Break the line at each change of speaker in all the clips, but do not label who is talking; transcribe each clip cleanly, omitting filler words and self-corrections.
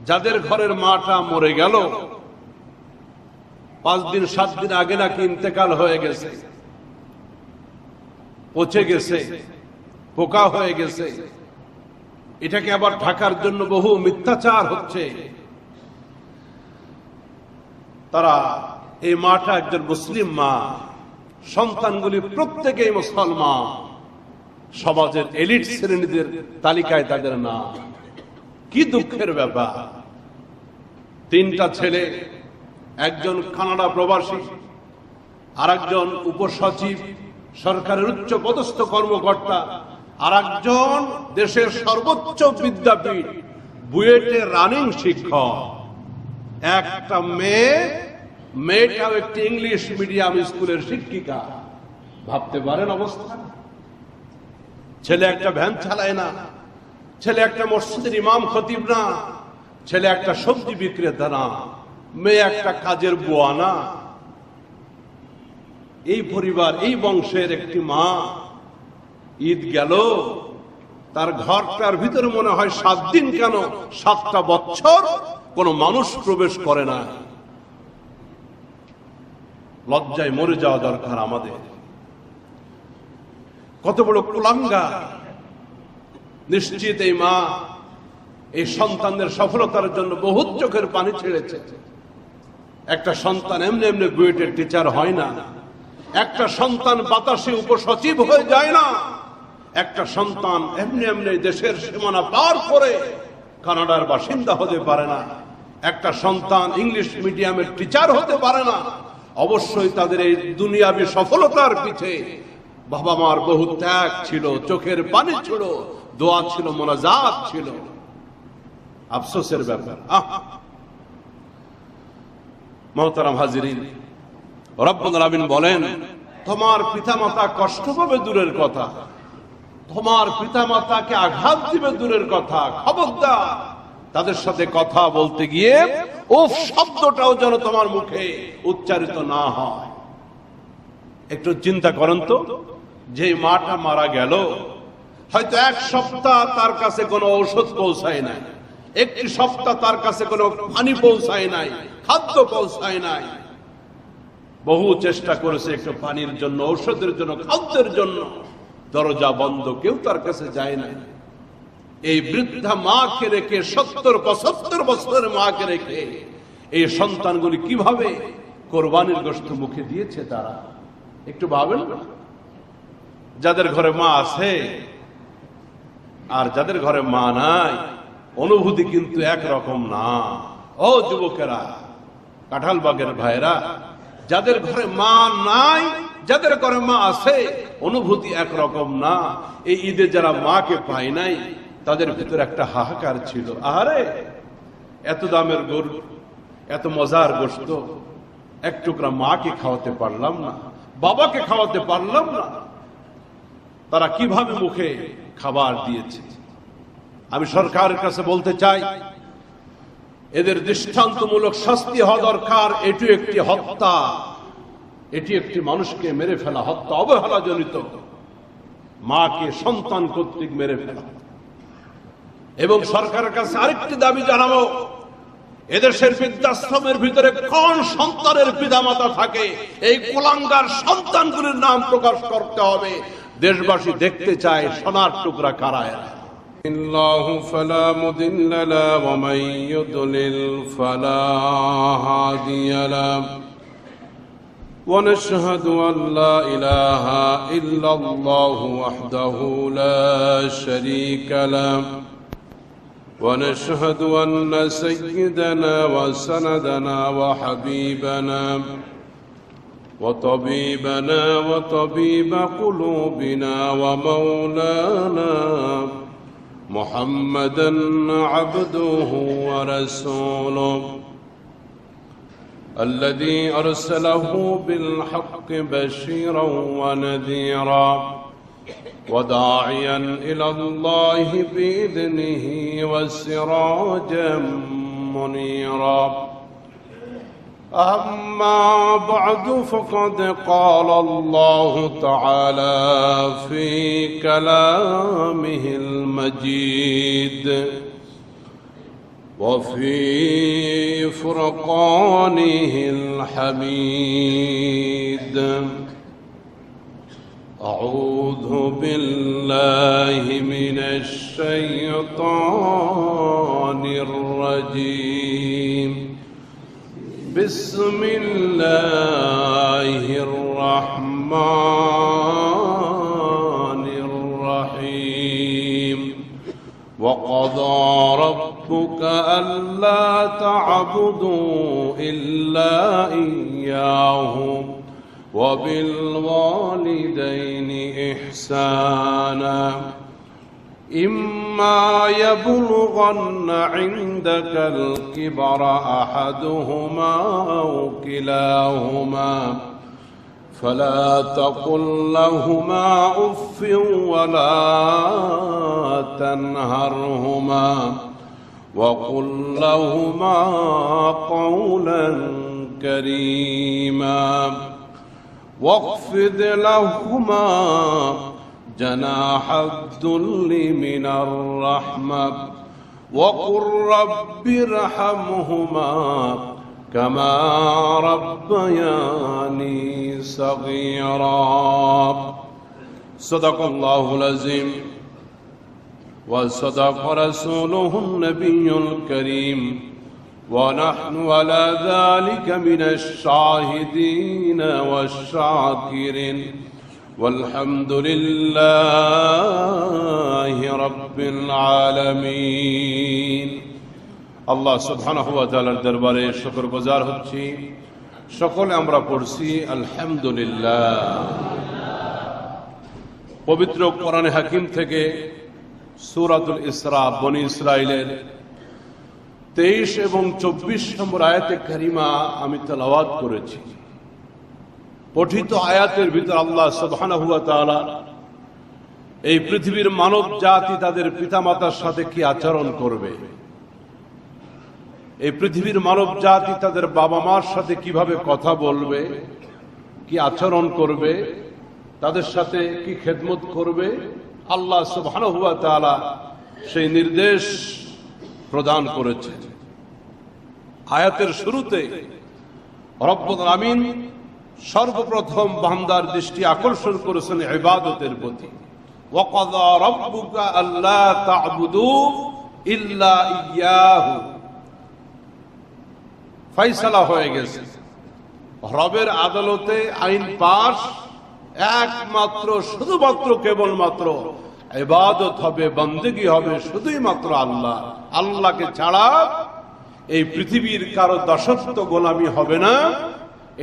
যাদের ঘরের মাটা মরে গেল, 5 দিন 7 দিন আগে নাকি ইন্তেকাল হয়ে গেছে, পচে গেছে, পোকা হয়ে গেছে, এটাকে আবার ঢাকার জন্য বহু মিথ্যাচার হচ্ছে। তারা এই মাটা একজন মুসলিম মা, সন্তানগুলি প্রত্যেকেই মুসলমান, সমাজের এলিট শ্রেণীদের তালিকায় তাদের নাম। কি দুঃখের ব্যাপার! 3টা ছেলে, একজন কানাডা প্রবাসী, আর একজন উপসচিব, সরকারের উচ্চ পদস্থ কর্মকর্তা, আর একজন দেশের সর্বোচ্চ বিদ্যাপীঠ বুয়েটে রানিং শিক্ষক। একটা মেয়েটাও একটি ইংলিশ মিডিয়াম স্কুলের শিক্ষিকা। ভাবতে পারেন অবস্থা? ছেলে একটা ভ্যান চালায় না, ছেলে একটা মসজিদের ইমাম খতিব না, ছেলে একটা সবজি বিক্রেতা না, মেয়ে একটা কাজের বুয়া না। এই পরিবার, এই বংশের একটি মা, ঈদ গেল, তার ঘরটার ভিতরে মনে হয় 7 দিন কেন 7টা বছর কোন মানুষ প্রবেশ করে না। লজ্জায় মরে যাওয়া দরকার আমাদের। কত বড় কুলাঙ্গার! নিশ্চিত এই মা এই সন্তানদের সফলতার জন্য বহুত চোখের পানি ছেড়েছে। একটা সন্তান এমনি এমনি বুয়েটের টিচার হয় না, একটা সন্তান বাতাসে উপসচিব হয়ে যায় না, একটা সন্তান এমনি এমনি দেশের সীমানা পার করে কানাডার বাসিন্দা হতে পারে না, একটা সন্তান ইংলিশ মিডিয়ামের টিচার হতে পারে না। অবশ্যই তাদের এই দুনিয়াবী সফলতার পিছে বাবা মার বহু ত্যাগ ছিল, চোখের পানি ছিল, দোয়া ছিল, মোনাজাত ছিল। আফসোসের ব্যাপার। মুহতারাম হাজিরিন, রব্বুল আলামিন বলেন, তোমার পিতামাতা কষ্ট পাবে দূরের কথা, তোমার পিতামাতাকে আঘাত দিবে দূরের কথা, খবরদার তাদের সাথে কথা বলতে গিয়ে উফ শব্দটাও যেন তোমার মুখে উচ্চারিত না হয়। একটু চিন্তা করেন তো, যে মাটা মারা গেল, হয়তো 1 সপ্তাহ তার কাছে কোনো ঔষধ পৌঁছায় নাই, 1 সপ্তাহ তার কাছে কোনো পানি পৌঁছায় নাই, খাদ্য পৌঁছায় নাই, বহু চেষ্টা করেছে একটু পানির জন্য, ঔষধের জন্য, খাদ্যের জন্য, দরজা বন্ধ, কেউ তার কাছে যায় না। এই বৃদ্ধা মাকে রেখে, 70-75 বছরের মাকে রেখে এই সন্তানগুলি কিভাবে কোরবানির গোশত মুখে দিয়েছে তারা, একটু ভাবেন না? যাদের ঘরে মা আছে আর যাদের ঘরে মা নাই, অনুভূতি কিন্তু একরকম না। ও যুবকেরা, কাঁঠালবাগের ভাইরা, যাদের ঘরে মা নাই, যাদের ঘরে মা আছে, অনুভূতি একরকম না। এই ঈদে যারা মাকে পায় নাই, তাদের ভিতরে একটা হাহাকার ছিল। আরে এত দামের গরু, এত মজার গোশত, এক টুকরা মাকে খাওয়াতে পারলাম না, বাবাকে খাওয়াতে পারলাম না। তারা কিভাবে মুখে খাবার দিয়েছে। আমি সরকারের কাছে বলতে চাই, এদের দৃষ্টান্তমূলক শাস্তি হওয়া দরকার। এটি একটি হত্যা, এটি একটি মানুষকে মেরে ফেলা হত্যা, অবহেলাজনিত, মাকে সন্তান কর্তৃক মেরে ফেলা। এবং সরকারের কাছে আরেকটি দাবি জানাবো, এদেশের বৃদ্ধাশ্রমের ভিতরে কোন সন্তানের পিতামাতা থাকে, এই কুলাঙ্গার সন্তানগুলির নাম প্রকাশ করতে হবে। দেশবাসী দেখতে চায় সোনার টুকরা কারা এরা।
আল্লাহু ফালা মুদিল্লা লাহু ওয়া মান ইউদ্লিল ফালা হাদিয়া লাহু ওয়া নাশহাদু আন লা ইলাহা ইল্লাল্লাহু ওয়াহদাহু লা শারীকা লাহু ওয়া নাশহাদু আন্না সাইয়্যিদানা ওয়া সানাদানা ওয়া হাবিবানা وطبيبنا وطبيب قلوبنا ومولانا محمدا عبده ورسوله الذي أرسله بالحق بشيرا ونذيرا وداعيا إلى الله بإذنه وسراجا منيرا. أما بعد فقد قال الله تعالى في كلامه المجيد وفي فرقانه الحميد. أعوذ بالله من الشيطان الرجيم. بسم الله الرحمن الرحيم. وقضى ربك ألا تعبدوا إلا إياه وبالوالدين إحسانا. إما يبلغن عندك الكبر أحدهما أو كلاهما فلا تقل لهما أف ولا تنهرهما وقل لهما قولا كريما. واخفض لهما جناح الذل من الرحمة وقل رب ارحمهما كما ربياني صغيرا. صدق الله العظيم وصدق رسوله النبي الكريم ونحن على ذلك من الشاهدين والشاكرين والحمد لله رب العالمين. আল্লাহ সুবহানাহু ওয়া তাআলার দরবারে শুকরগুজার হচ্ছি। সকলে আমরা পড়ছি আলহামদুলিল্লাহ। পবিত্র কোরআনে হাকিম থেকে সূরাতুল ইসরা বনী ইসরাইলের 23 এবং 24 নম্বর আয়াতে কারিমা আমি তেলাওয়াত করেছি। পঠিত আয়াতের ভিতর আল্লাহ সুবহানাহু ওয়া তাআলা এই পৃথিবীর মানব জাতি তাদের পিতামাতার সাথে কি আচরণ করবে, এই পৃথিবীর মানব জাতি তাদের বাবা মার সাথে কিভাবে কথা বলবে, কি আচরণ করবে, তাদের সাথে কি খেদমত করবে, আল্লাহ সুবহানাহু ওয়া তাআলা সেই নির্দেশ প্রদান করেছেন। আয়াতের শুরুতে রব্বুল আমিন সর্বপ্রথম বান্দার দৃষ্টি আকর্ষণ করেছেন ইবাদতের প্রতি। ওয়াকাযা রাব্বুকা আল্লা তা'বুদু ইল্লা ইয়াহু। ফয়সালা হয়ে গেছে, রবের আদালতে আইন পাশ, একমাত্র শুধুমাত্র কেবলমাত্র ইবাদত হবে, বন্দেগী হবে শুধুই মাত্র আল্লাহ। আল্লাহকে ছাড়া এই পৃথিবীর কারো দাসত্ব গোলামি হবে না,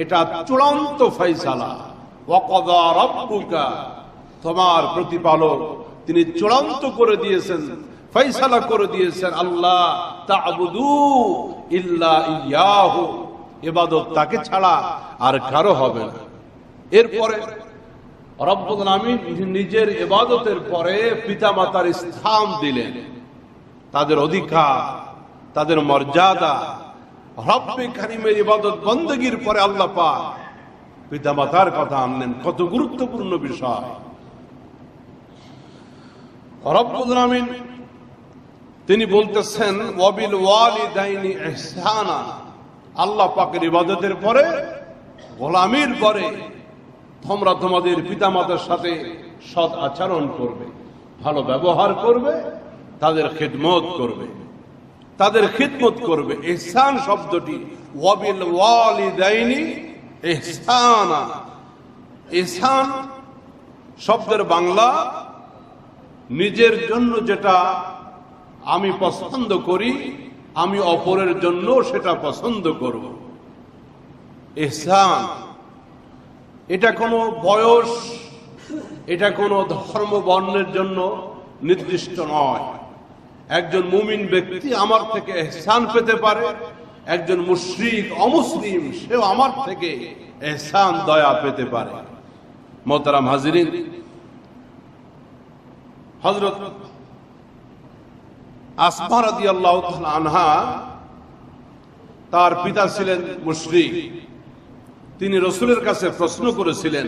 এটা চূড়ান্ত ফয়সালা। ওয়াকাযা রাব্বুকা, তোমার প্রতিপালক তিনি চূড়ান্ত করে দিয়েছেন, ফয়সালা করে দিয়েছেন, আল্লাহ তা'বুদু ইল্লা ইয়াহু, ইবাদত তাকে ছাড়া আর কারো হবে না। এরপরে রব্বুল আমিন নিজের ইবাদতের পরে পিতামাতার স্থান দিলেন, তাদের অধিকার, তাদের মর্যাদা। রব্বে কারীমের ইবাদত বন্দেগীর পরে আল্লাহ পাক পিতামাতার কথা আনলেন। কত গুরুত্বপূর্ণ বিষয়। রব্বুল আমিন তিনি বলতেছেন ওয়াবিল ওয়ালিদাইনি ইহসানা। আল্লাহ পাকের ইবাদতের পরে, গোলামির পরে তোমরা তোমাদের পিতামাতার সাথে সৎ আচরণ করবে, ভালো ব্যবহার করবে, তাদের খিদমত করবে, তাদের খিদমত করবে। ইহসান শব্দটি ওয়াবিল ওয়ালিদাইনি ইহসানা। ইহসান শব্দের বাংলা নিজের জন্য যেটা আমি পছন্দ করি, আমি অপরের জন্য সেটা পছন্দ করব। ইহসান এটা কোনো বয়স, এটা কোনো ধর্ম বর্ণের জন্য নির্দিষ্ট নয়। একজন মুমিন ব্যক্তি আমার থেকে ইহসান পেতে পারে, একজন মুশরিক অমুসলিম সেও আমার থেকে ইহসান দয়া পেতে পারে। মোহতারাম হাজিরিন, হযরত আসমা রাদিয়াল্লাহু তাআলা আনহা, তার পিতা ছিলেন মুশরিক। তিনি রাসূলের কাছে প্রশ্ন করেছিলেন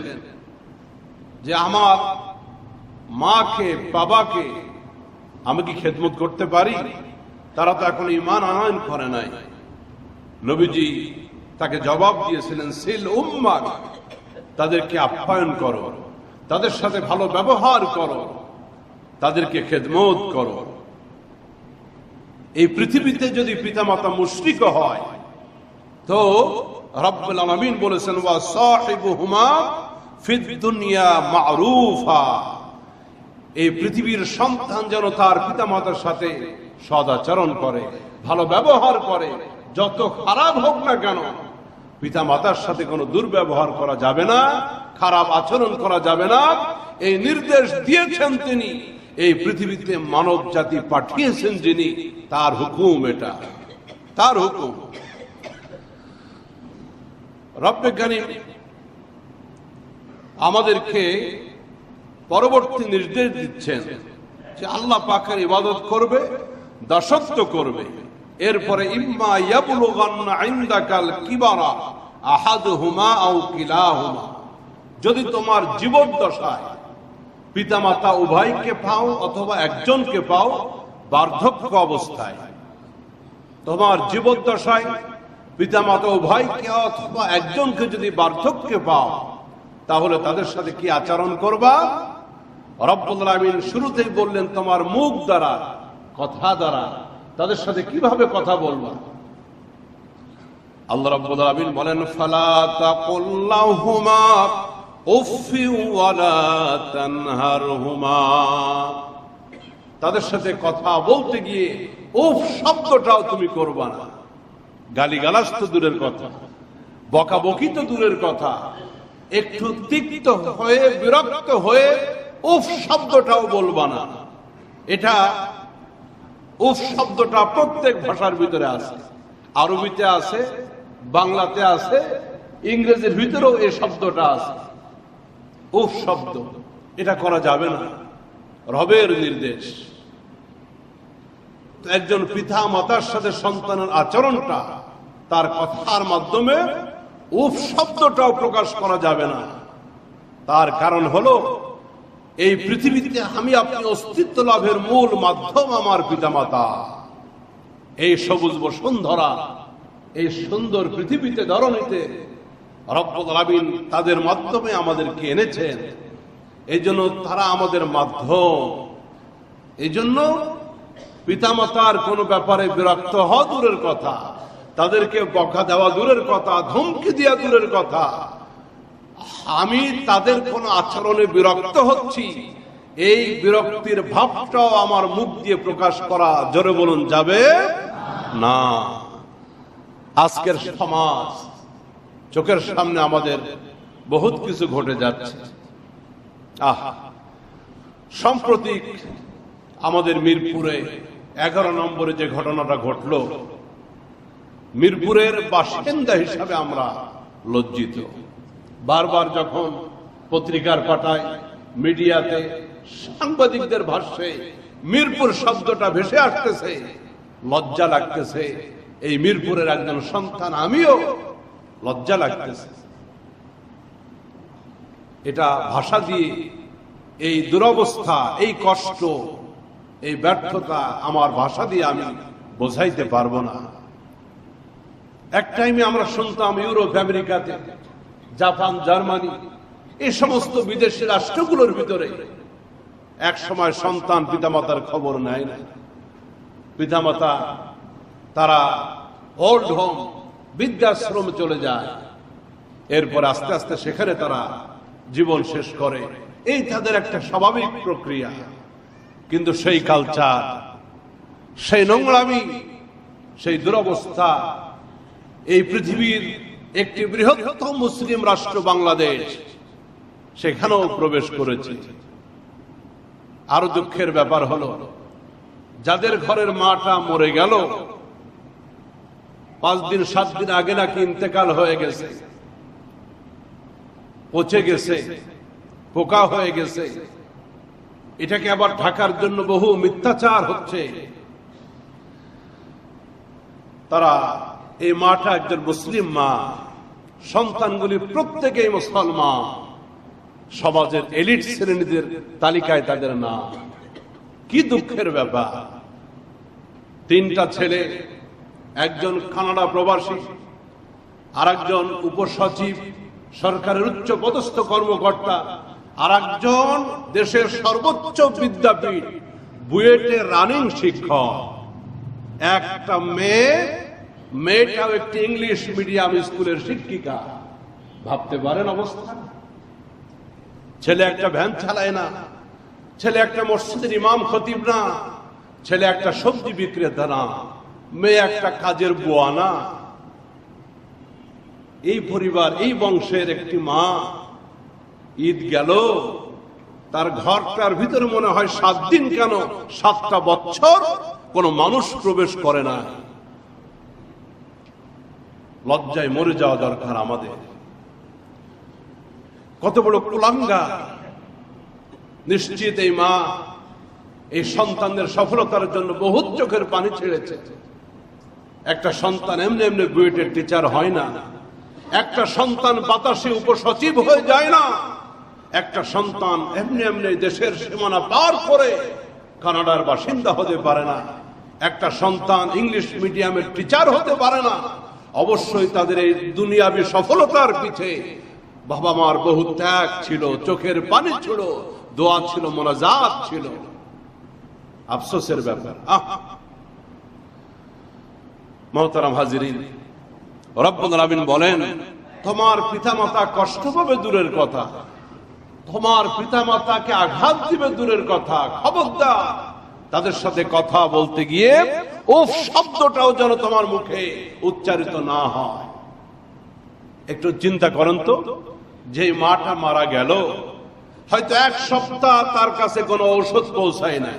যে আমার মাকে, বাবাকে আমি কি খেদমত করতে পারি?
তারা তো এখন ঈমান আনয়ন করে নাই। নবীজি তাকে জবাব দিয়েছিলেন, সিল উম্মাক, তাদেরকে আপ্যায়ন করো, তাদের সাথে ভালো ব্যবহার করো, তাদেরকে খেদমত করো। এই পৃথিবীতে যদি পিতামাতা মুশরিক হয় তো রব্বুল আলামিন বলেছেন, ওয়া সাহিবুহুমা ফিদ দুনিয়া মারুফা, এই পৃথিবীর সন্তান যেন তার পিতামাতার সাথে সদাচরণ করে, ভালো ব্যবহার করে, যত খারাপ হোক না কেন পিতামাতার সাথে কোনো দুর্ব্যবহার করা যাবে না, খারাপ আচরণ করা যাবে না। এই নির্দেশ দিয়েছেন তিনি, এই পৃথিবীতে মানব জাতি পাঠিয়েছেন যিনি, তার হুকুম এটা, তার হুকুম। রব্বে কারীম আমাদেরকে পরবর্তী নির্দেশ দিচ্ছেন যে আল্লাহ পাকের ইবাদত করবে, দাসত্ব করবে। এরপরে ইম্মা ইয়াবলুগান্না ইনদাকাল কিবারা আহাদুহুমা আও কিলাহুমা, যদি তোমার জীবদ্দশায় পিতামাতা উভয়কে পাও অথবা একজনকে পাও বার্ধক্য অবস্থায়, তোমার জীবদ্দশায় পিতামাতা উভয়কে অথবা একজনকে যদি বার্ধক্যে পাও, তাহলে তাদের সাথে কি আচরণ করবা? রব্বুল আলামিন শুরুতেই বললেন তোমার মুখ দ্বারা, কথা দ্বারা তাদের সাথে কিভাবে কথা বলবা। আল্লাহ রাব্বুল আলামিন বলেন, ফালা তাকুল লাহুমা উফফি ওয়ালা তানহারহুমা, তাদের সাথে কথা বলতে গিয়ে উফ শব্দটাও তুমি করবা না। গালিগালাজ তো দূরের কথা, বকাবকি তো দূরের কথা, একটু তিক্ত হয়ে বিরক্ত হয়ে উফ শব্দটাও বলবা না। এটা উফ শব্দটা প্রত্যেক ভাষার ভিতরে আছে, আরবিতে আছে, বাংলাতে আছে, ইংরেজির ভিতরেও এই শব্দটা আছে। উফ শব্দ এটা করা যাবে না, রবের নির্দেশ। একজন পিতা মাতার সাথে সন্তানের আচরণটা, তার কথার মাধ্যমে উফ শব্দটাও প্রকাশ করা যাবে না। তার কারণ হলো এই পৃথিবীতে আমি আপনি অস্তিত্ব লাভের মূল মাধ্যম আমার পিতামাতা। এই সবুজ বসুন্ধরা, এই সুন্দর পৃথিবীতে ধরণীতে রব্বুল আলামিন তাদের মাধ্যমে আমাদেরকে এনেছেন। এই জন্য তারা আমাদের মাধ্যম। এই জন্য পিতামাতার কোনো ব্যাপারে বিরক্ত হওয়া দূরের কথা, তাদেরকে বকা দেওয়া দূরের কথা, ধমকি দেওয়া দূরের কথা, আমি তাদের কোন আচরণে বিরক্ত হচ্ছি এই বিরক্তির ভাবটাও আমার মুখ দিয়ে প্রকাশ করা, জোরে বলুন, যাবে না। আজকের সমাজ, চোখের সামনে আমাদের বহুত কিছু ঘটে যাচ্ছে। সম্প্রতি আমাদের মিরপুরে 11 নম্বরে যে ঘটনাটা ঘটলো, মিরপুরের বাসিন্দা হিসাবে আমরা লজ্জিত। বারবার যখন পত্রিকার পাতায়, মিডিয়াতে, সাংবাদিকদের ভাষ্যে মিরপুর শব্দটা ভেসে আসতেছে, লজ্জা লাগতেছে। এই মিরপুরের একজন সন্তান আমিও, লজ্জা লাগতেছে। এটা ভাষা দিয়ে এই দুরবস্থা, এই কষ্ট, এই ব্যর্থতা আমার ভাষা দিয়ে আমি বোঝাইতে পারবো না। এক টাইমে আমরা শুনতাম ইউরোপ, আমেরিকাতে, জাপান, জার্মানি, এই সমস্ত বিদেশি রাষ্ট্রগুলোর ভিতরে এক সময় সন্তান পিতামাতার খবর নেয় না। পিতামাতা তারা ওল্ড হোম, বৃদ্ধাশ্রমে চলে যায়, এরপর আস্তে আস্তে সেখানে তারা জীবন শেষ করে। এই তাদের একটা স্বাভাবিক প্রক্রিয়া। কিন্তু সেই কালচার, সেই নোংরামি, সেই দুরবস্থা এই পৃথিবীর একটি বৃহত্তম মুসলিম রাষ্ট্র বাংলাদেশ, সেখানেও প্রবেশ করেছে। আরো দুঃখের ব্যাপার হলো, যাদের ঘরের মাটা মরে গেল, 5 দিন 7 দিন আগে নাকি ইন্তেকাল হয়ে গেছে, পচে গেছে, পোকা হয়ে গেছে, এটাকে আবার ঢাকার জন্য বহু মিথ্যাচার হচ্ছে। তারা, এই মাটা একজন মুসলিম মা, সন্তানগুলি প্রত্যেকেই মুসলমান, সমাজের এলিট শ্রেণীদের তালিকায় তাদের নাম। কি দুঃখের ব্যাপার! তিনটা ছেলে, একজন কানাডা প্রবাসী, আর একজন উপসচিব, সরকারের উচ্চ পদস্থ কর্মকর্তা, আর একজন দেশের সর্বোচ্চ বিদ্যাপীঠ বুয়েটে রানিং শিক্ষক। একটা মেয়েটাও একটি ইংলিশ মিডিয়াম স্কুলের শিক্ষিকা। ভাবতে পারেন অবস্থা? ছেলে একটা ভ্যান চালায় না, ছেলে একটা মসজিদের ইমাম খতিব না, ছেলে একটা সবজি বিক্রেতা না, মেয়ে একটা কাজের বুয়া না। এই পরিবার, এই বংশের একটি মা ঈদ গেল, তার ঘরটার ভিতরে মনে হয় 7 দিন কেন 7টা বছর কোন মানুষ প্রবেশ করে না। লজ্জায় মরে যাওয়া দরকার আমাদের। কত বড় কুলাঙ্গা! নিশ্চিত এই মা এই সন্তানদের সফলতার জন্য বহুত চোখের পানি ছেড়েছে। একটা সন্তান এমনি এমনি বুয়েটের টিচার হয় না, একটা সন্তান বাতাসে উপসচিব হয়ে যায় না, একটা সন্তান এমনি এমনি দেশের সীমানা পার করে কানাডার বাসিন্দা হতে পারে না, একটা সন্তান ইংলিশ মিডিয়ামের টিচার হতে পারে না। অবশ্যই তাদের এই দুনিয়াবী সফলতার পিছে বাবা মার বহু ত্যাগ ছিল, চোখের পানি ছিল, দোয়া ছিল, মোনাজাত ছিল। আফসোসের ব্যাপার। মুহতারাম হাজিরিন, রব্বুল আলামিন বলেন, তোমার পিতামাতা কষ্ট পাবে দূরের কথা, তোমার পিতামাতাকে আঘাত দিবে দূরের কথা, খবরদার তাদের সাথে কথা বলতে গিয়ে উফ শব্দটাও যেন তোমার মুখে উচ্চারিত না হয়। একটু চিন্তা করেন তো, যে মাটা মারা গেল, হয়তো 1 সপ্তাহ তার কাছে কোনো ঔষধ পৌঁছায় নাই,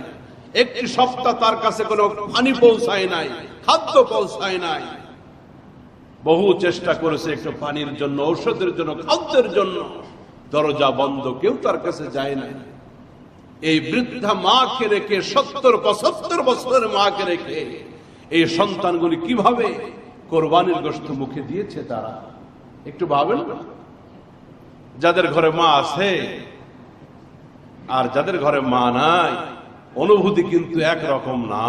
1 সপ্তাহ তার কাছে কোনো পানি পৌঁছায় নাই, খাদ্য পৌঁছায় নাই, বহু চেষ্টা করেছে একটু পানির জন্য, ঔষধের জন্য, খাদ্যের জন্য, দরজা বন্ধ, কেউ তার কাছে যায় না। এই বৃদ্ধা মাকে রেখে 70-75 বছরের মাকে রেখে এই সন্তানগুলি কিভাবে কোরবানির গোশত মুখে দিয়েছে তারা একটু ভাবেন না? যাদের ঘরে মা আছে আর যাদের ঘরে মা নাই, অনুভূতি কিন্তু একরকম না।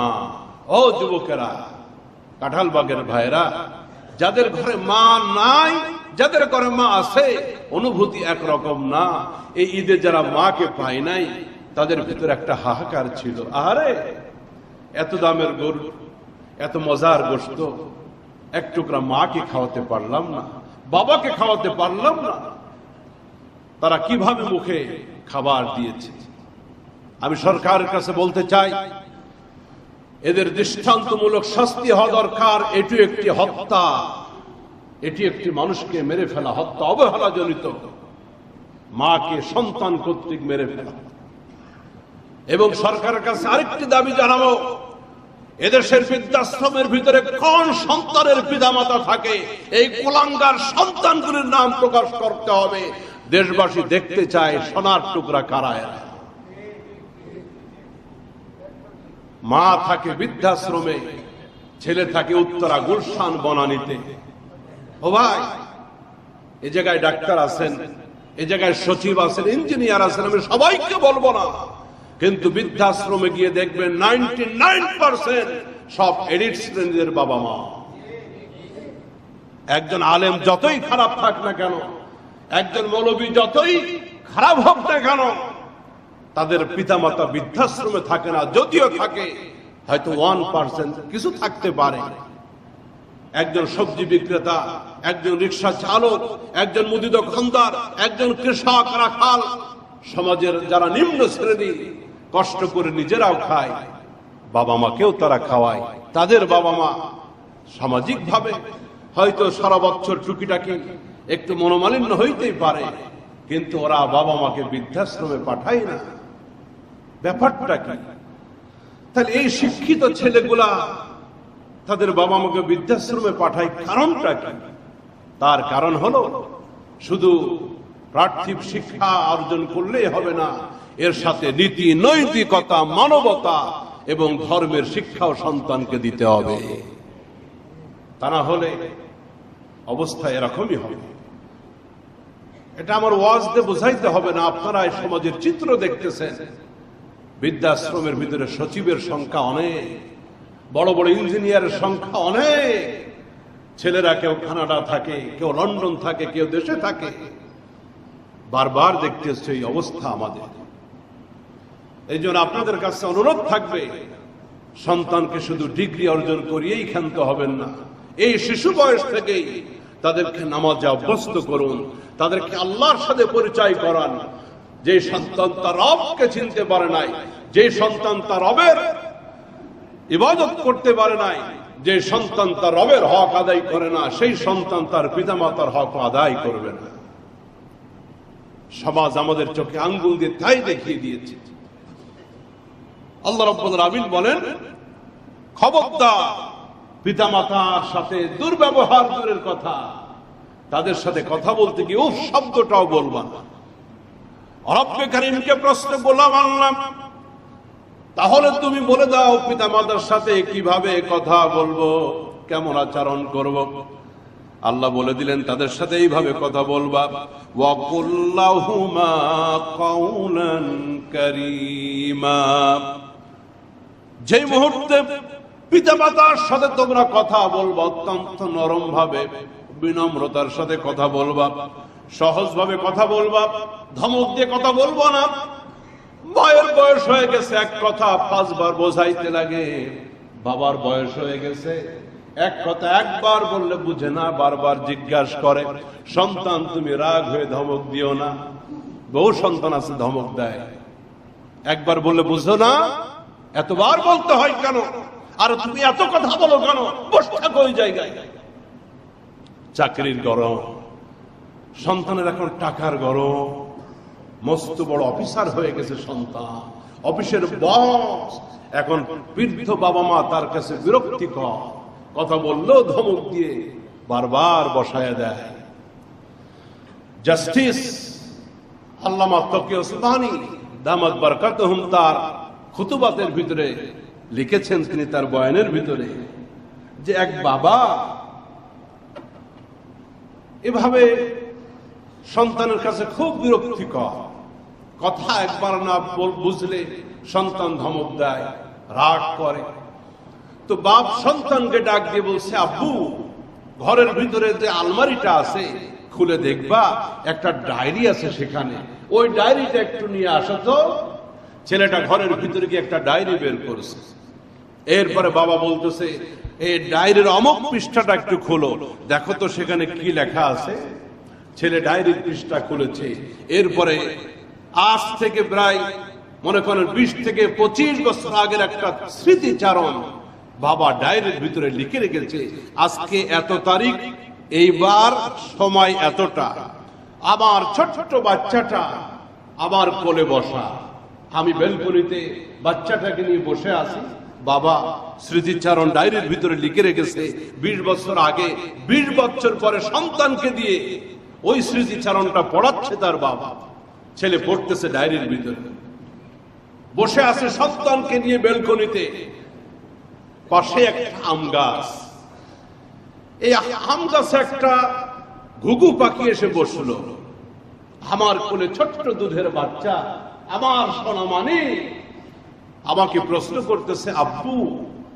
ও যুবকেরা, কাঁঠালবাগের ভাইরা, যাদের ঘরে মা নাই, যাদের ঘরে মা আছে, অনুভূতি একরকম না। এই ঈদে যারা মাকে পায় নাই, তাদের ভিতরে একটা হাহাকার ছিল। আরে এত দামের গরু, এত মজার গোশত, এক টুকরা মাকে খাওয়াতে পারলাম না, বাবাকে খাওয়াতে পারলাম না। তারা কিভাবে মুখে খাবার দিয়েছে। আমি সরকারের কাছে বলতে চাই, এদের দৃষ্টান্তমূলক শাস্তি হওয়া দরকার। এটি একটি হত্যা, এটি একটি মানুষকে মেরে ফেলা হত্যা, অবহেলা জনিত, মাকে সন্তান কর্তৃক মেরে ফেলা। এবং সরকারের কাছে আরেকটি দাবি জানাবো, এদেশের বৃদ্ধাশ্রমের ভিতরে কোন সন্তানের পিতামাতা থাকে, এই কুলাঙ্গার সন্তানগুলির নাম প্রকাশ করতে হবে। দেশবাসী দেখতে চায় সোনার টুকরা কারা এরা। মা থাকে বৃদ্ধাশ্রমে, ছেলে থাকে উত্তরা গুলশান বনানীতে। ও ভাই, এ জায়গায় ডাক্তার আছেন, এ জায়গায় সচিব আছেন, ইঞ্জিনিয়ার আছেন, আমি সবাইকে বলবো না, কিন্তু বৃদ্ধাশ্রমে গিয়ে দেখবেন 99% সব এলিট শ্রেণীর বাবা মা। একজন আলেম যতই খারাপ থাক না কেন, একজন মৌলবী যতই খারাপ হোক না কেন, তাদের পিতামাতা বৃদ্ধাশ্রমে থাকে না। যদিও থাকে, হয়তো 1% কিছু থাকতে পারে। একজন সবজি বিক্রেতা, একজন রিক্সা চালক, একজন মুদি দোকানদার, একজন কৃষক, রাখাল, সমাজের যারা নিম্ন শ্রেণী, কষ্ট করে নিজেরাও খায়, বাবা মাকেও তারা খাওয়ায়। তাদের বাবা মা সামাজিক ভাবে হয়তো সারা বছর টুকিটাকি একটু মনোমালিন্য হইতেই পারে, কিন্তু ওরা বাবা মাকে বৃদ্ধাশ্রমে পাঠায় না। ব্যাপারটা কি? তাহলে এই শিক্ষিত ছেলেগুলা তাদের বাবা মাকে বৃদ্ধাশ্রমে পাঠায়, কারণটা কি? তার কারণ হলো শুধু পার্থিব শিক্ষা অর্জন করলেই হবে না, এর সাথে নীতি, নৈতিকতা, মানবতা এবং ধর্মের শিক্ষাও সন্তানকে দিতে হবে। তা না হলে অবস্থা এরকমই হবে। এটা আমার ওয়াজ দিয়ে বোঝাইতে হবে না, আপনারা এই সমাজের চিত্র দেখতেছেন। বৃদ্ধাশ্রমের ভিতরে সচিবের সংখ্যা অনেক, বড় বড় ইঞ্জিনিয়ারের সংখ্যা অনেক। ছেলেরা কেউ কানাডা থাকে, কেউ লন্ডন থাকে, কেউ দেশে থাকে। বারবার দেখতে হচ্ছে এই অবস্থা আমাদের। এই জন্য আপনাদের কাছে অনুরোধ থাকবে, সন্তানকে শুধু ডিগ্রি অর্জন করিয়েই ক্ষান্ত হবেন না। এই শিশু বয়স থেকেই তাদেরকে নামাজে অভ্যস্ত করুন, তাদেরকে আল্লাহর সাথে পরিচয় করান। যে সন্তান তার রবকে চিনতে পারে নাই, যে সন্তান তার রবের ইবাদত করতে পারে নাই, যে সন্তান তার রবের হক আদায় করে না, সেই সন্তান তার পিতামাতার হক আদায় করবে না। সমাজ আমাদের চোখে আঙ্গুল দিয়ে তাই দেখিয়ে দিয়েছে। আল্লাহ রাব্বুল আলামিন বলেন, খবরদার পিতামাতার সাথে দুর্ব্যবহার দূরের কথা, তাদের সাথে কথা বলতে গিয়ে উফ শব্দটাও বলবা না। রব্বে কারীমকে প্রশ্ন করলাম, আল্লাহ তাহলে তুমি বলে দাও পিতামাতার সাথে কিভাবে কথা বলবো, কেমন আচরণ করব। আল্লাহ বলে দিলেন, তাদের সাথে এইভাবে কথা বলবা, ওয়া কুল্লাহুমা কাওলান কারীমা। যে মুহূর্তে পিতামাতার সাথে তোমরা কথা বলবা, অত্যন্ত নরম ভাবে বিনম্রতার সাথে কথা বলবা, সহজ ভাবে কথা বলবা, ধমক দিয়ে কথা বলবো না। মায়ের বয়স হয়ে গেছে, এক কথা 5 বার বোঝাইতে লাগে। বাবার বয়স হয়ে গেছে, এক কথা একবার বললে বুঝে না, বারবার জিজ্ঞাসা করে। সন্তান তুমি রাগ হয়ে ধমক দিও না। বহু সন্তান আছে ধমক দেয়, একবার বললে বুঝো না, এতবার বলতে হয় কেন, আর তুমি এত কথা বলো কেন, বসে থাকো ওই জায়গায়। চাকরির গরম, সন্তানের এখন টাকার গরম, মস্ত বড় অফিসার হয়ে গেছে সন্তান, অফিসের বস। এখন বৃদ্ধ বাবা মা তার কাছে বিরক্তিকর, কথা বললেও ধমক দিয়ে বারবার বসায় দেয়। জাস্টিস আল্লামা তকি ওসমানী দামাত বরকাতুহুম তার খুতুবাতের ভিতরে লিখেছেন, তিনি তার বয়ানের ভিতরে, যে এক বাবা এভাবে সন্তানের কাছে খুব বিরক্তিকর, কথা একবার না বুঝলে সন্তান ধমক দেয়, রাগ করে। তো বাপ সন্তানকে ডাক দিয়ে বলছে, আব্বু ঘরের ভিতরে যে আলমারিটা আছে খুলে দেখবা, একটা ডায়েরি আছে সেখানে, ওই ডায়েরিটা একটু নিয়ে আসো তো। ছেলেটা ঘরের ভিতরে গিয়ে একটা ডায়েরি বের করেছে। এরপরে বাবা বলতেছে, এই ডায়েরির অমুক পৃষ্ঠাটা একটু খোলো, দেখো তো সেখানে কি লেখা আছে। ছেলে ডায়েরির পৃষ্ঠা খুলেছে। এরপরে আজ থেকে প্রায় মনে করেন 20 থেকে 25 বছর আগের একটা স্মৃতিচারণ বাবা ডায়েরির ভিতরে লিখে রেখেছে। আজকে এত তারিখ, এইবার সময় এতটা, আমার ছোট্ট বাচ্চাটা আমার কোলে বসা, আমি বেলকনিতে বাচ্চাটাকে নিয়ে বসে আছি। বাবা স্মৃতিচারণ ডায়েরির ভিতরে লিখে রেখেছে 20 বছর আগে, 20 বছর পরে সন্তানকে দিয়ে ওই স্মৃতিচারণটা পড়াচ্ছে তার বাবা। ছেলে পড়তেছে ডায়েরির ভিতরে, বসে আছে সন্তানকে নিয়ে বেলকনিতে। পাশে একটা আম গাছ, এই আম গাছে একটা ঘুঘু পাখি এসে বসলো। আমার কোলে ছোট্ট দুধের বাচ্চা, আমার সোনা মানি, আমাকে প্রশ্ন করতেছে, আব্বু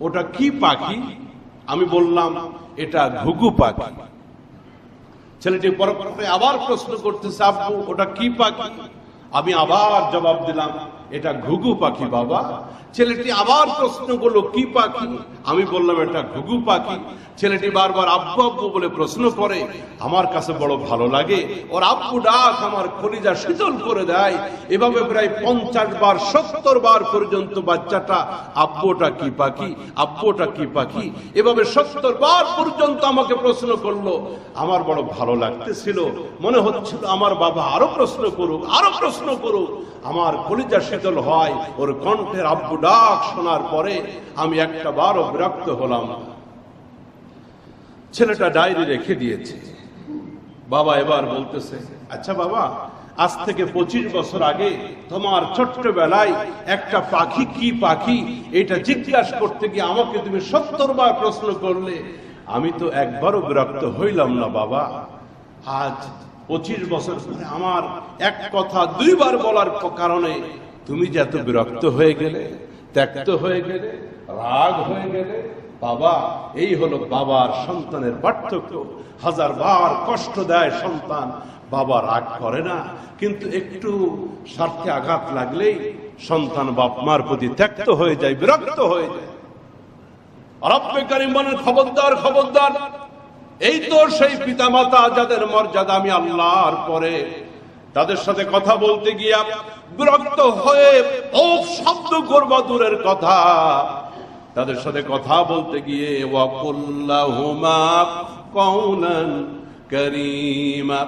ওটা কি পাখি? আমি বললাম, এটা ঘুঘু পাখি। ছেলেটি পরপরে আবার প্রশ্ন করতেছে, আব্বু ওটা কি পাখি? আমি আবার জবাব দিলাম, এটা ঘুঘু পাখি বাবা। ছেলেটি আবার প্রশ্ন করলো, কি পাখি? আমি বললাম, এটা ঘুঘু পাখি। ছেলেটি বারবার আব্বু আব্বু বলে প্রশ্ন করে। আমার কাছে বড় ভালো লাগে, ওর আব্বু ডাক আমার কলিজা শীতল করে দেয়। এভাবে প্রায় 50 বার 70 বার পর্যন্ত বাচ্চাটা আব্বুটা কি পাখি, আব্বুটা কি পাখি, এভাবে 70 বার পর্যন্ত আমাকে প্রশ্ন করলো। আমার বড় ভালো লাগতেছিল, মনে হচ্ছিল আমার বাবা আরো প্রশ্ন করুক, আরো প্রশ্ন করুক। আমার কলিজা শীতল হয় ওর কণ্ঠের আব্বু ডাক শোনার পরে। আমি একটা বারও বিরক্ত হলাম না। ছেলেটা ডায়েরি রেখে দিয়েছে। বাবা এবার বলতেছে, আচ্ছা বাবা, আজ থেকে 25 বছর আগে তোমার ছোট্টবেলায় একটা পাখি কি পাখি এটা জিজ্ঞাসা করতে গিয়ে আমাকে তুমি 70 বার প্রশ্ন করলে, আমি তো একবারও বিরক্ত হইলাম না বাবা। আজ 25 বছর পরে আমার এক কথা 2 বার বলার কারণে তুমি যে এত বিরক্ত হয়ে গেলে, ত্যক্ত হয়ে গেলে, রাগ হয়ে গেলে বাবা, এই হলো বাবার সন্তানের পার্থক্য। হাজার বার কষ্ট দেয় সন্তান, বাবা রাগ করে না, কিন্তু একটু স্বার্থে আঘাত লাগলেই সন্তান বাপ মার প্রতি ত্যক্ত হয়ে যায়, বিরক্ত হয়ে যায়। রব্বে কারীম বলেন, খবরদার খবরদার, এই তো সেই পিতামাতা যাদের মর্যাদা আমি আল্লাহর পরে, তাদের সাথে কথা বলতে গিয়া বিরক্ত হয়ে ওফ শব্দ করবা দূরের কথা, তাদের সাথে কথা বলতে গিয়ে ওয়াকুল্লাহুমা কাওলান কারীমা,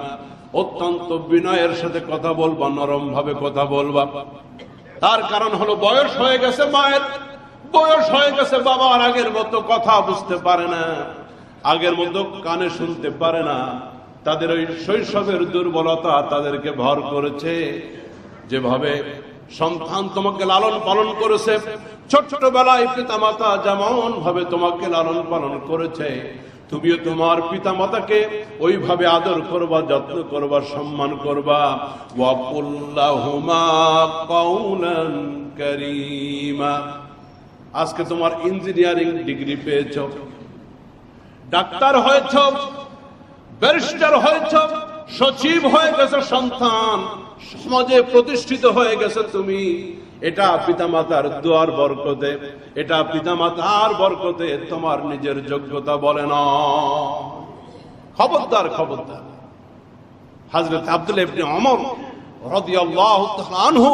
অত্যন্ত বিনয়ের সাথে কথা বলবা, নরম ভাবে কথা বলবা। তার কারণ হলো বয়স হয়ে গেছে মায়ের, বয়স হয়ে গেছে বাবার, আগের মতো কথা বুঝতে পারে না, আগের মতো কানে শুনতে পারে না। তাদের ওই শৈশবের দুর্বলতা তাদেরকে ভর করেছে। যেভাবে সন্তান তোমাকে লালন পালন করেছে, ছোট্টবেলায় পিতামাতা যেমন ভাবে তোমাকে লালন পালন করেছে, তুমিও তোমার পিতামাতাকে ওইভাবে আদর করবা, যত্ন করবা, সম্মান করবা। ওয়াকুল্লাহুমা কাওলান কারীমা। আজকে তোমার ইঞ্জিনিয়ারিং ডিগ্রি পেয়েছ, ডাক্তার হয়েছ, ব্যারিস্টার হয়েছ, সচিব হয়ে গেছে সন্তান, সমাজে প্রতিষ্ঠিত হয়ে গেছে তুমি, এটা পিতামাতার দোয়ার বরকতে, এটা পিতামাতার বরকতে, তোমার নিজের যোগ্যতা বলে না। খবরদার খবরদার। হযরত আব্দুল্লাহ ইবনে ওমর রাদিয়াল্লাহু তাআলা আনহু,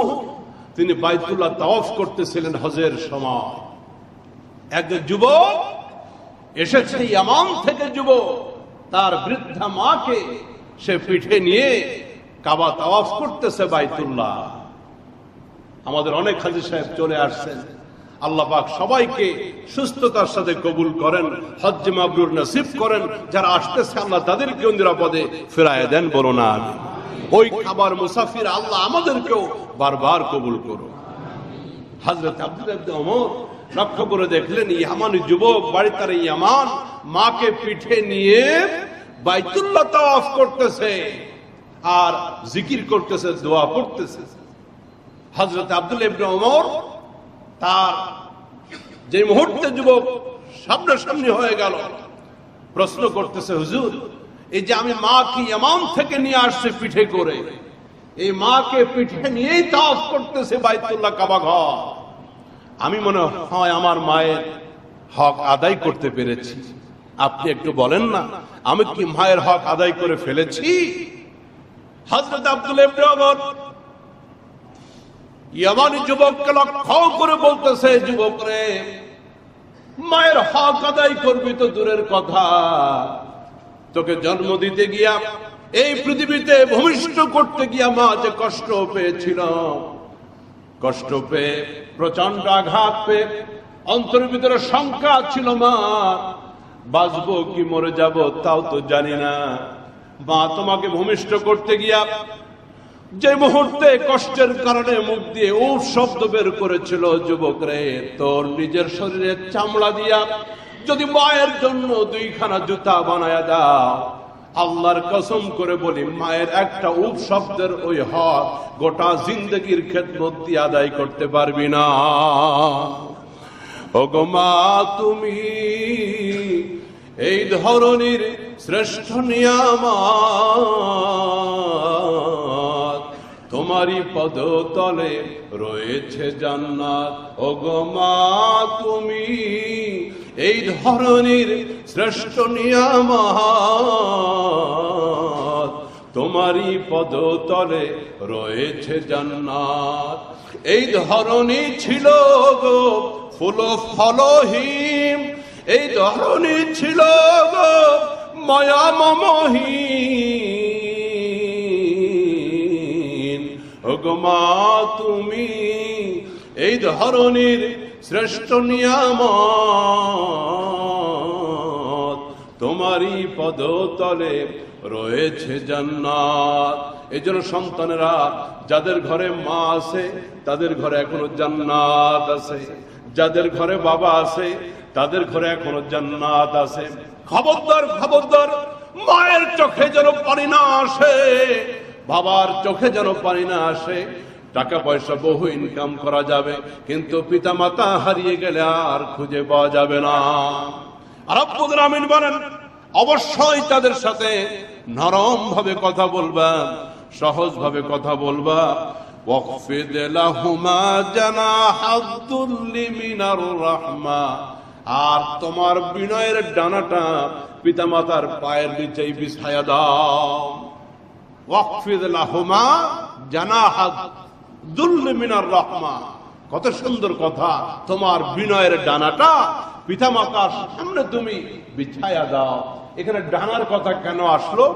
তিনি বাইতুল্লাহ তাওয়াফ করতেছিলেন হজের সময়। একজন যুবক এসেছে ইয়ামান থেকে, যুবক তার বৃদ্ধা মাকে সে পিঠে নিয়ে কাবা তাওয়াফ করতেছে বাইতুল্লাহ। আমাদের অনেক হাজী সাহেব চলে আসছেন, আল্লাহ পাক সবাইকে সুস্থতার সাথে কবুল করেন, হজ্জ মাবরুর নসিব করেন। যারা আসতেছে আল্লাহ তাদেরকেও নিরাপদে ফিরায় দেন, বলো না আমি। ওই কাবার মুসাফির আল্লাহ আমাদেরকেও বারবার কবুল করো। হযরত আব্দুল্লাহ ইবনে ওমর লক্ষ্য করে দেখলেন, ইয়ামানি যুবক বাড়ি তার ইয়ামান, মাকে পিঠে নিয়ে বাইতুল্লাহ তাওয়াফ করতেছে আর জিকির করতেছে, দোয়া পড়তেছে। হযরত আব্দুল্লাহ ইবনে ওমর তার যে মুহূর্তে যুবক সামনাসামনি হয়ে গেল, প্রশ্ন করতেছে, হুজুর, এই যে আমি মাকে ইয়ামান থেকে নিয়ে আসছে পিঠে করে, এই মাকে পিঠে নিয়েই তাওয়াফ করতেছে বাইতুল্লাহ কাবা ঘর, আমি মনে হয় আমার মায়ের হক আদায় করতে পেরেছি। আপনি একটু বলেন না, আমি কি মায়ের হক আদায় করে ফেলেছি? হযরত আব্দুল্লাহ ইবনে ওমর ইয়ামানি যুবককে লক্ষ্য করে বলতেছে, যুবক রে, মায়ের হক আদায় করবি তো দূরের কথা, তোকে জন্ম দিতে গিয়া, এই পৃথিবীতে ভূমিষ্ঠ করতে গিয়া মা যে কষ্ট পেয়েছিল, কষ্ট পেয়ে, প্রচন্ড আঘাত পেয়ে, অন্তরের ভিতরে শঙ্কা ছিল, মা বাঁচবো কি মরে যাব তাও তো জানি না। মা তোমাকে ভূমিষ্ঠ করতে গিয়া যে মুহূর্তে কষ্টের কারণে মুখ দিয়ে উফ শব্দ বের করেছিল, যুবক রে, তোর নিজের শরীরের চামড়া দিয়া যদি মায়ের জন্য 2খানা জুতা বানায়া দাও, আল্লাহর কসম করে বলি, মায়ের একটা উফ শব্দের ওই হক গোটা জিন্দগির খেদমত দিয়ে আদায় করতে পারবি না। ওগো মা, তুমি এই ধরনের শ্রেষ্ঠ নিয়ামত, তোমারই পদতলে রয়েছে জান্নাত। ওগো মা, তুমি এই ধরনের শ্রেষ্ঠ নিয়ামত, তোমারই পদতলে রয়েছে জান্নাত। এই ধরনী ছিল গো ফুল ফলহীন, এই ধরনী ছিল গো মায়া মমহীন। ওগো মা, তুমি এই ধরনের শ্রেষ্ঠ নিয়ামত, তোমারই পদতলে রয়েছে জান্নাত। এই জন্য সন্তানেরা যাদের ঘরে মা আছে তাদের ঘরে এখনো জান্নাত আছে, যাদের ঘরে বাবা আছে তাদের ঘরে এখনো জান্নাত আছে। খবরদার খবরদার, মায়ের চোখে যেন পানি না আসে, বাবার চোখে যেন পানি না আসে। টাকা পয়সা বহু ইনকাম করা যাবে, কিন্তু পিতামাতা হারিয়ে গেলে আর খুঁজে পাওয়া যাবে না। রব্বুল আমিন বলেন অবশ্যই তাদের সাথে নরম ভাবে কথা বলবা, সহজ ভাবে কথা বলবা। ওয়াকফিদ লাহুমা জানাহাদ-দুল্লি মিনার রাহমা, আর তোমার বিনয়ের ডানাটা পিতামাতার পায়ের নিচেই বিছায়া দাও। ওয়াকফিদ লাহুমা জানাহাদ-দুল্লি মিনার রাহমা, কত সুন্দর কথা। তোমার বিনয়ের ডানাটা পিতামাতার সামনে তুমি বিছায়া দাও। এখানে ডানার কথা কেন আসলো?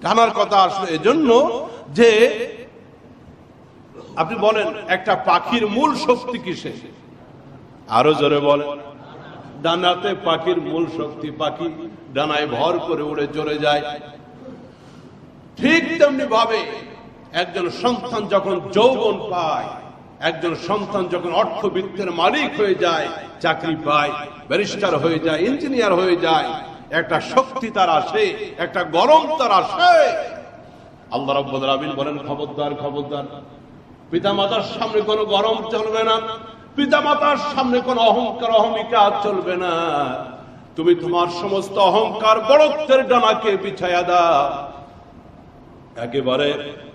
ডানার কথা আসলো এজন্য যে আপনি বলেন একটা পাখির মূল শক্তি কিসে? আরো জোরে বলেন। ডানাতে পাখির মূল শক্তি, পাখি ডানায় ভর করে উড়ে চলে যায়। ঠিক তেমনি ভাবে একজন সন্তান যখন যৌবন পায়, একজন সন্তান যখন অর্থবিত্তের মালিক হয়ে যায়, চাকরি পায়, ব্যারিস্টার হয়ে যায়, ইঞ্জিনিয়ার হয়ে যায়, একটা শক্তি তার আসে, একটা গরম তার আসে। আল্লাহ রাব্বুল আলামিন বলেন খবরদার খবরদার, পিতামাতার সামনে কোনো গরম চলবে না, পিতামাতার সামনে কোনো অহংকার অহমিকা চলবে না। তুমি তোমার সমস্ত অহংকার বড়ত্বের ডানাকে বিছায়া দাও। একেবারে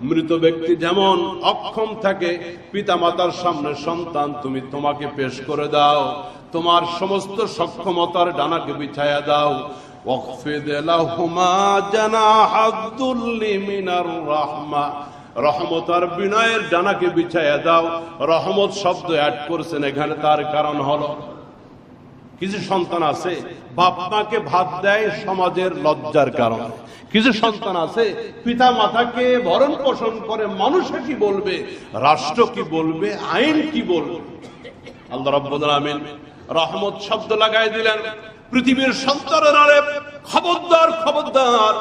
মৃত ব্যক্তি যেমন অক্ষম থাকে, পিতামাতার সামনে সন্তান তুমি তোমাকে পেশ করে দাও, তোমার সমস্ত সক্ষমতার ডানাকে বিছায়া দাও। ওয়াকফিদ লাহুমা জানাহাদ-দুল্লি মিনার রাহমা, রহমত আর বিনয়ের ডানাকে বিছায়া দাও। রহমত শব্দ অ্যাড করছেন এখানে, তার কারণ হলো কিছু সন্তান আছে বাপ মাকে ভাত দেয় সমাজের লজ্জার কারণে, কিছু সন্তান আছে পিতা মাতাকে ভরণ পোষণ করে মানুষে কি বলবে, রাষ্ট্র কি বলবে, আইন কি বলবে। আল্লাহ রাব্বুল আমিন রহমত শব্দ লাগাই দিলেন। পৃথিবীর সন্তানেরা খবরদার খবরদার,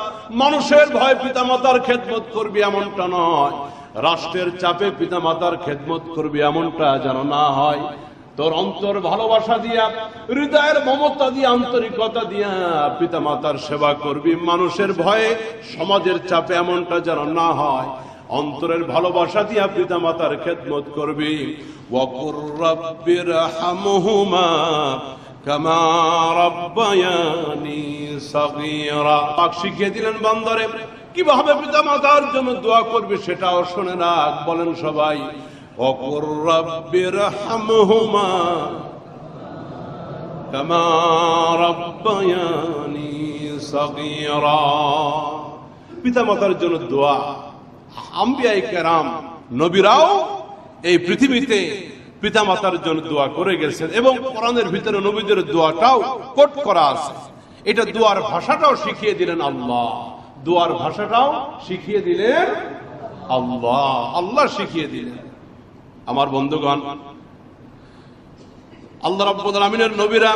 মানুষের ভয় পিতামাতার খেদমত করবি এমনটা নয়, রাষ্ট্রের চাপে পিতামাতার খেদমত করবি এমনটা যেন না হয়। তোর অন্তর ভালোবাসা দিয়া, হৃদয়ের মমতা দিয়া, আন্তরিকতা দিয়া পিতামাতার সেবা করবি, মানুষের ভয়ে সমাজের চাপে এমনটা যেন না হয়। অন্তরের ভালোবাসা দিয়া পিতামাতার খেদমত করবি। ওয়াকুর রাব্বিরহামহুমা কামা রাব্বায়ানি সাগীরা, পাক শিখিয়ে দিলেন বান্দারে কিভাবে পিতামাতার জন্য দোয়া করবে, সেটাও শুনে রাখ। বলেন সবাই ওয়াকুর রাব্বিরহামহুমা কামা রাব্বায়ানি সাগীরা। পিতামাতার জন্য দোয়া। আম্বিয়ায়ে কেরাম নবীরাও এই পৃথিবীতে পিতামাতার জন্য দোয়া করে গেছেন, এবং কোরআনের ভিতরে নবীদের দোয়াটাও কোট করা আছে। এটা দোয়ার ভাষাটাও শিখিয়ে দিলেন আল্লাহ, দোয়ার ভাষাটাও শিখিয়ে দিলেন আল্লাহ, আল্লাহ শিখিয়ে দিলেন। আমার বন্ধুগণ, আল্লাহ রাব্বুল আমিনের নবীরা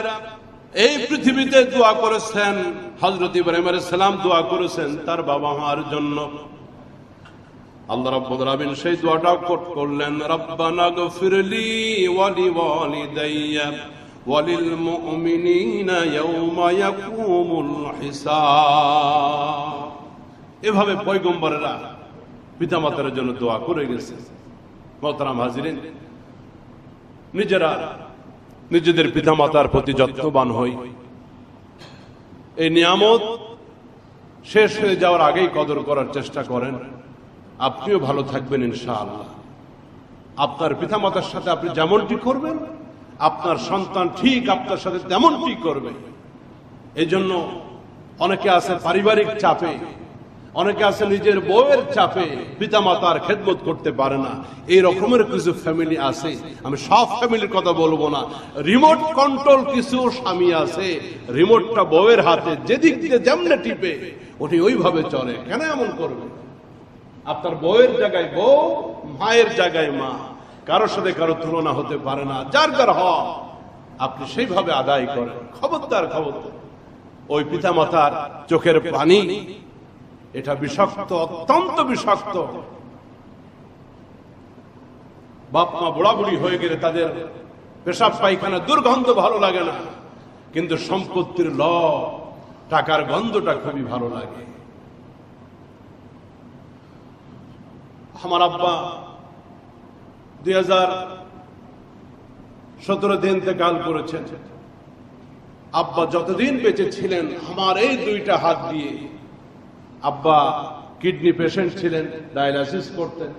এই পৃথিবীতে দোয়া করেছেন। হযরত ইব্রাহিম আলাইহিস সালাম দোয়া করেছেন তার বাবা মার জন্য। আল্লাহ রাব্বুল আমিন সেই দোয়াটাও কোট করলেন, রব্বানা গফিরলি ওয়া লিওয়ালিদাইয়া ওয়া লিল মুমিনিনা ইয়াওমা ইয়াকুমুল হিসাব। এভাবে পয়গম্বরেরা পিতামাতার জন্য দোয়া করে গেছে। মোহতারাম হাজিরিন, নিজেরা নিজেদের পিতামাতার প্রতি যত্নবান হই। এই নিয়ামত শেষ হয়ে যাওয়ার আগেই কদর করার চেষ্টা করেন। আপনিও ভালো থাকবেন ইনশাআল্লাহ। আপনার পিতামাতার সাথে আপনি যেমনটি করবেন, আপনার সন্তান ঠিক আপনার সাথে তেমনটি করবে। এই জন্য অনেকে আছে পারিবারিক চাপে, অনেকে আছে নিজের বউয়ের চাপে পিতামাতার খেদমত করতে পারে না। এই রকমের কিছু ফ্যামিলি আছে, আমি সব ফ্যামিলির কথা বলবো না। রিমোট কন্ট্রোল কিছু স্বামী আছে, রিমোটটা বউয়ের হাতে, যেদিক দিয়ে যেমনে টিপে উনি ওইভাবে চলে। কেন এমন করবে? আপনার বউয়ের জায়গায় বউ, মায়ের জায়গায় মা, কারোর সাথে কারো তুলনা হতে পারে না। যার যার হক আপনি সেইভাবে আদায় করেন। খবরদার খবরদার, ওই পিতামাতার চোখের পানি এটা বিষাক্ত, অত্যন্ত বিষাক্ত। বাপ মা বুড়া বুড়ি হয়ে গেলে তাদের পেশাব পায়খানা দুর্গন্ধ ভালো লাগে না, কিন্তু সম্পত্তির টাকার গন্ধটা খুবই ভালো লাগে। আমার আব্বা 2017 দিন ইন্তেকাল করেছেন। আব্বা যতদিন বেঁচে ছিলেন আমার এই দুইটা হাত দিয়ে, আব্বা কিডনি পেশেন্ট ছিলেন, ডায়ালাইসিস করতেন,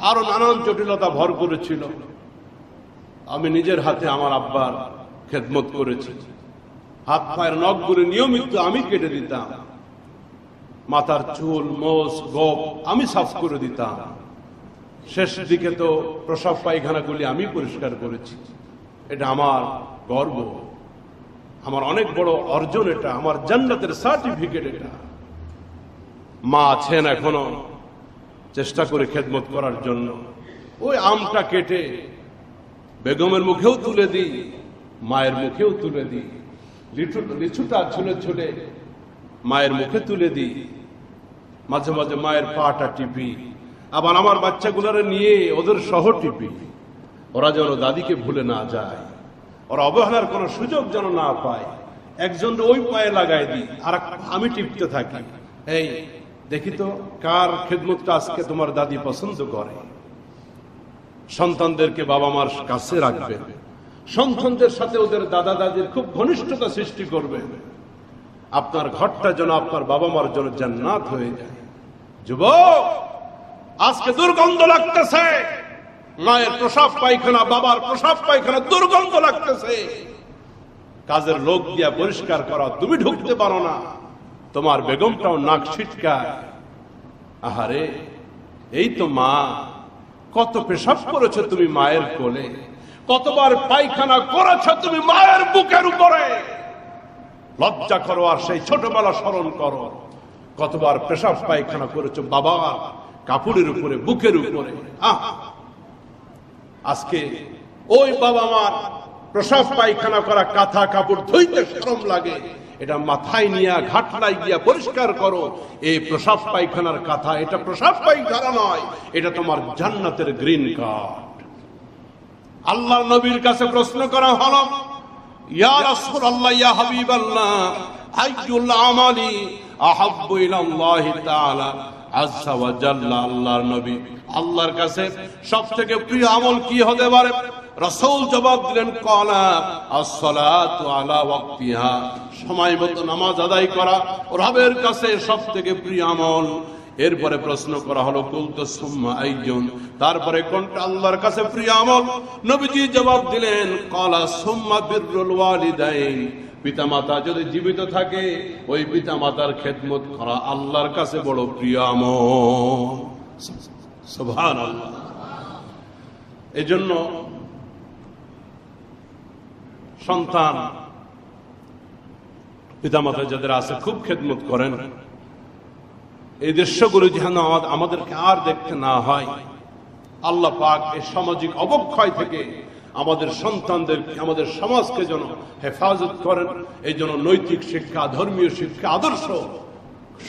আরো নানান জটিলতা ভর করেছিল। আমি নিজের হাতে আমার আব্বার খেদমত করেছি। হাত পায়ের নখগুলো নিয়মিত আমি কেটে দিতাম, মাথার চুল মোষ গোপ আমি সাফ করে দিতাম। শেষ দিকে তো প্রসব পায়খানাগুলি আমি পরিষ্কার করেছি। এটা আমার গর্ব, আমার অনেক বড় অর্জন, এটা আমার জান্নাতের সার্টিফিকেট। এটা মা আছেন এখনো, চেষ্টা করে খেদমত করার জন্য। ওই আমটা কেটে বেগমের মুখেও তুলে দিই, মায়ের মুখেও তুলে দিই। লিচুটা ছুলে ছুলে মায়ের মুখে তুলে দিই। মাঝে মাঝে মায়ের পাটা টিপি, আবার আমার বাচ্চাগুলোরে নিয়ে ওদের সহ টিপি। ওরা যেন দাদিকে ভুলে না যায়, ওরা অবহেলার কোনো সুযোগ যেন না পায়। একজন ওই পায়ে লাগাই দিই, আর আমি টিপতে থাকি। এই দেখি তো কার খেদমতটা আজকে তোমার দাদি পছন্দ করে। সন্তানদেরকে বাবা মার কাছে রাখবে, সন্তানদের সাথে ওদের দাদা দাদির খুব ঘনিষ্ঠতা সৃষ্টি করবে। আপনার ঘরটা যেন আপনার বাবা মার জন্য জান্নাত হয়ে যায়। যুবক, আজকে দুর্গন্ধ লাগতেছে, মায়ের প্রসাব পায়খানা, বাবার প্রসাব পায়খানা দুর্গন্ধ লাগতেছে। কাজের লোক দিয়া পরিষ্কার করা, তুমি ঢুকতে পারো না, তোমার বেগমটাও নাক ছিটকায়। আহারে, এই তো মা, কত পেশাব করেছো তুমি মায়ের কোলে, কতবার পায়খানা করেছো তুমি মায়ের বুকের উপরে। লজ্জা করো আর সেই ছোটবেলা স্মরণ করো, কতবার পেশাব পায়খানা করেছো বাবার কাপড়ের উপরে, বুকের উপরে। আজকে ওই বাবা মার প্রসাব পায়খানা করা কাঁথা কাপড় ধুইতে শরম লাগে, এটা মাথায় নিয়ে ঘাটলায় গিয়া পরিষ্কার করো। এই প্রসাব পায়খানার কাঁথা, এটা প্রসাব পায়খানা নয়, এটা তোমার জান্নাতের গ্রিন কার্ড। আল্লাহর নবীর কাছে প্রশ্ন করা হলো, ইয়া রাসূলুল্লাহ, ইয়া হাবিবাল্লাহ, আইয়ুল আমালি আহাব্বু ইলাল্লাহি তাআলা আযজা ওয়া জাল্লা। আল্লাহর নবী, আল্লাহর কাছে সবথেকে প্রিয় আমল কি হতে পারে? রাসূল জবাব দিলেন, ক্বালা আস-সালাতু আলা ওয়াক্তিহা, সময় মতো নামাজ আদায় করা রবের কাছে সবথেকে প্রিয় আমল। এরপরে প্রশ্ন করা হলো, কুলতু সুম্মা আইয়ুন, তারপরে কোনটা আল্লাহর কাছে প্রিয় আমল? নবীজি জবাব দিলেন, ক্বালা সুম্মা বিররুল ওয়ালিদাইন, পিতামাতা যদি জীবিত থাকে ওই পিতামাতার খেদমত করা আল্লাহর কাছে বড় প্রিয় আমল। সুবহানাল্লাহ। এজন্য সন্তান পিতামাতা যাদের আছে খুব খেদমত করেন। এই দৃশ্যগুলো যেন আমাদেরকে আর দেখতে না হয়। আল্লাহ পাক এই সামাজিক অবক্ষয় থেকে আমাদের সন্তানদেরকে, আমাদের সমাজকে যেন হেফাজত করেন। এই জন্য নৈতিক শিক্ষা, ধর্মীয় শিক্ষা, আদর্শ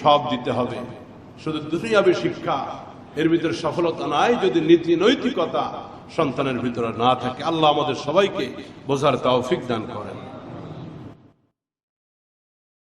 সব দিতে হবে। শুধু দুনিয়াবী শিক্ষা এর ভিতরে সফলতা নাই যদি নীতি নৈতিকতা সন্তানের ভিতরে না থাকে। আল্লাহ আমাদের সবাইকে বোঝার তৌফিক দান করেন।